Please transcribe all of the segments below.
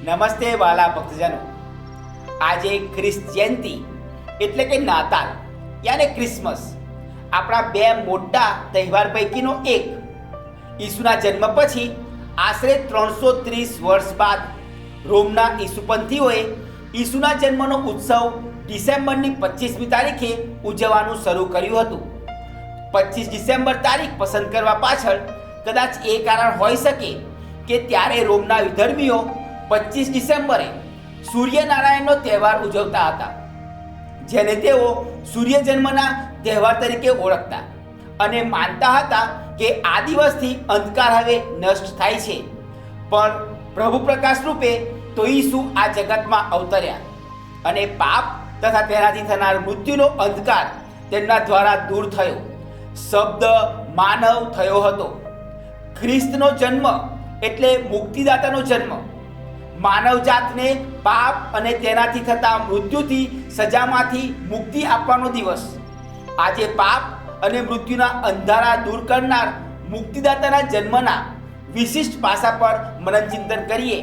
નમસ્તે વાલા ભક્તજનો। આજે ખ્રિસ્ત જયંતિ એટલે કે નાતાલ યાને ક્રિસમસ આપણા બે મોટા તહેવાર પૈકીનો એક। ઈસુના જન્મ પછી આશરે 330 વર્ષ બાદ રોમના ઈસુપંથીઓએ ઈસુના જન્મનો ઉત્સવ ડિસેમ્બરની 25મી તારીખે ઉજવવાનું શરૂ કર્યું હતું। 25 ડિસેમ્બર તારીખ પસંદ કરવા પાછળ કદાચ એ કારણ હોઈ શકે કે ત્યારે રોમના વિધર્મીઓ 25 ડિસેમ્બરે સૂર્યનારાયણનો તહેવાર ઉજવતા હતા, જેને તેઓ સૂર્ય જન્મના તહેવાર તરીકે ઓળખતા અને માનતા હતા કે આ દિવસથી અંધકાર હવે નષ્ટ થાય છે। પણ પ્રભુ પ્રકાશ રૂપે તો ઈસુ આ જગતમાં અવતર્યા અને પાપ તથા તેનાથી થનાર મૃત્યુનો અંધકાર તેમના દ્વારા દૂર થયો। શબ્દ માનવ થયો હતો। ખ્રિસ્તનો જન્મ એટલે મુક્તિદાતાનો જન્મ, માનવ જાતને પાપ અને તેનાથી થતા મૃત્યુથી સજામાંથી મુક્તિ આપવાનો દિવસ। આજે પાપ અને મૃત્યુના અંધારા દૂર કરનાર મુક્તિદાતાના જન્મના વિશિષ્ટ પાસા પર મનનચિંતન કરીએ।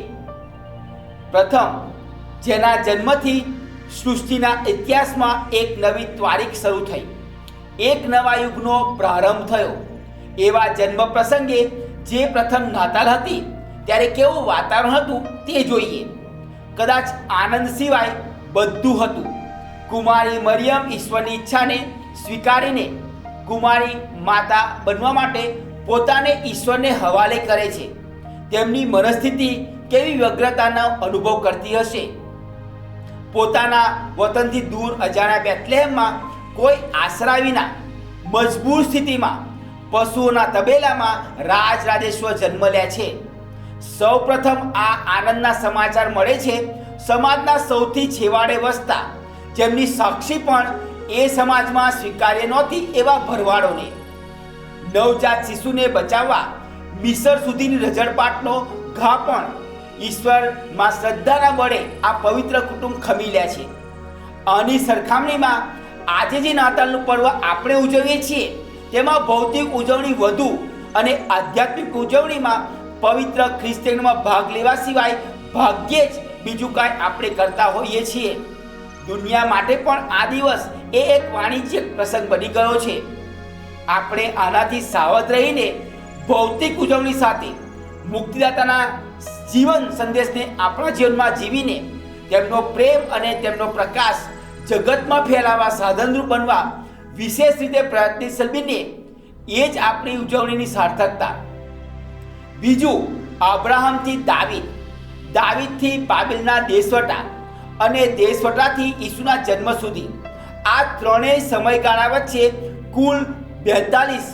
પ્રથમ, જેના જન્મથી સૃષ્ટિના ઇતિહાસમાં એક નવી તારીખ શરૂ થઈ, એક નવા યુગનો પ્રારંભ થયો। એવા જન્મ પ્રસંગે જે પ્રથમ નાતાલ હતી ત્યારે કેવું વાતાવરણ હતું તે જોઈએ। કદાચ આનંદ સિવાય બધું હતું। કુમારી મરિયમ ઈશ્વરની ઈચ્છાને સ્વીકારીને કુમારી માતા બનવા માટે પોતાને ઈશ્વરને હવાલે કરે છે। તેમની મનસ્થિતિ કેવી વ્યગ્રતાનો અનુભવ કરતી હશે। પોતાના વતનથી દૂર અજાણ્યા બેથલેહેમમાં કોઈ આશરા વિના મજબૂર સ્થિતિમાં પશુઓના તબેલામાં રાજરાજેશ્વર જન્મ લે છે। સૌ પ્રથમ આ આનંદના સમાચાર મળે છે સમાજના સૌથી છેવાડે વસતા, જેમની સાક્ષી પણ એ સમાજમાં સ્વીકાર્ય નહોતી એવા ભરવાડોને। નવજાત શિશુને બચાવવા મિસર સુધીની રજળપાટનો ઘા પણ ઈશ્વરમાં શ્રદ્ધાના બળે આ પવિત્ર કુટુંબ ખમી લે છે। આની સરખામણીમાં આજે જે નાતાલનું પર્વ આપણે ઉજવીએ છીએ તેમાં ભૌતિક ઉજવણી વધુ અને આધ્યાત્મિક ઉજવણીમાં પવિત્ર ખ્રિસ્તીમાં ભાગ લેવા સિવાય ભાગ્યે જ બીજું કાંઈ આપણે કરતા હોઈએ છીએ। દુનિયા માટે પણ આ દિવસ એ એક વાણિજ્યક પ્રસંગ બની ગયો છે। આપણે આનાથી સાવધ રહીને ભૌતિક ઉજવણી સાથે મુક્તિદાતાના જીવન સંદેશને આપણા જીવનમાં જીવીને તેમનો પ્રેમ અને તેમનો પ્રકાશ જગતમાં ફેલાવા સાધનરૂપ બનવા વિશેષ રીતે પ્રયત્નશીલ બનીએ, એ જ આપણી ઉજવણીની સાર્થકતા। બીજું, અબ્રાહમથી દાવીદ, દાવીદથી બાબેલના દેશવટા અને દેશવટાથી ઈસુના જન્મ સુધી આ ત્રણેય સમયગાળા વચ્ચે કુલ 42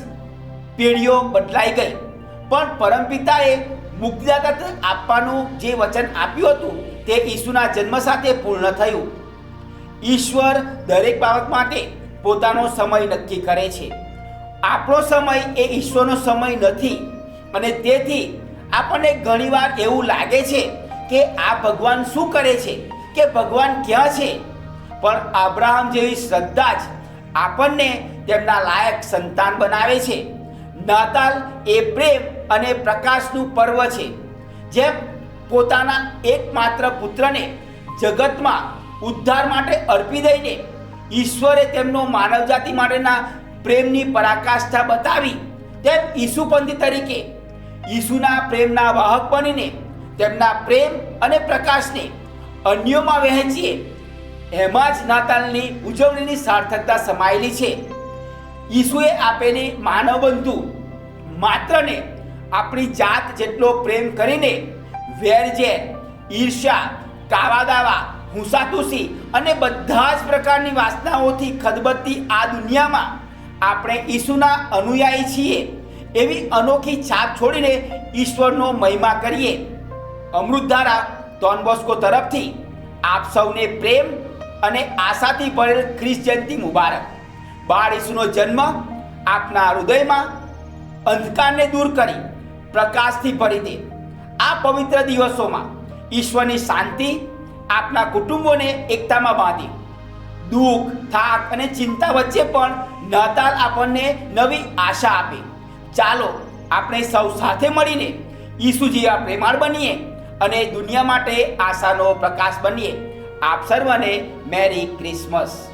પેઢીઓ બદલાઈ ગઈ, પણ પરમપિતાએ મુક્તિદાતા આપવાનું જે વચન આપ્યું હતું તે ઈસુના જન્મ સાથે પૂર્ણ થયું। ઈશ્વર દરેક બાબત માટે પોતાનો સમય નક્કી કરે છે। આપણો સમય એ ઈશ્વરનો સમય નથી અને તેથી આપણને ઘણીવાર એવું લાગે છે કે આ ભગવાન શું કરે છે, કે ભગવાન ક્યાં છે। પણ અબ્રાહમ જેવી શ્રદ્ધા જ આપણને તેમના લાયક સંતાન બનાવે છે। નાતાલ એ પ્રેમ અને પ્રકાશનું પર્વ છે। જેમ પોતાના એકમાત્ર પુત્રને જગતમાં ઉદ્ધાર માટે અર્પી દઈને ઈશ્વરે તેમનો માનવજાતિ માટેના પ્રેમની પરાકાષ્ઠા બતાવી, તેમ ઈસુપંથી તરીકે ઈસુના પ્રેમના વાહક બનીને તેમના પ્રેમ અને પ્રકાશને અન્યોમાં વહેંચીએ। એમાં જ નાતાલની ઉજવણીની સાર્થકતા સમાયેલી છે। ઈસુએ આપેલી માનવબંધુ માત્રને આપણી જાત જેટલો પ્રેમ કરીને વેરઝેર, ઈર્ષ્યા, કાવાદાવા, હુંસાતુસી અને બધા જ પ્રકારની વાસનાઓથી ખદબદતી આ દુનિયામાં આપણે ઈસુના અનુયાયી છીએ એવી અનોખી છાપ છોડીને ઈશ્વરનો મહિમા કરીએ। અમૃતધારા ડોન બોસ્કો તરફથી આપ સૌને પ્રેમ અને આશાથી ભરેલ ખ્રિસ્ત જયંતિ મુબારક। બાળ ઈસુનો જન્મ આપના હૃદયમાં અંધકારને દૂર કરી પ્રકાશથી ભરી દે। આ પવિત્ર દિવસોમાં ઈશ્વરની શાંતિ આપના કુટુંબોને એકતામાં બાંધી। દુઃખ, થાક અને ચિંતા વચ્ચે પણ નાતાલ આપણને નવી આશા આપે। ચાલો આપણે સૌ સાથે મળીને ઈસુ જેવા પ્રેમાળ બનીએ અને દુનિયા માટે આશાનો પ્રકાશ બનીએ. આપ સર્વને મેરી ક્રિસમસ.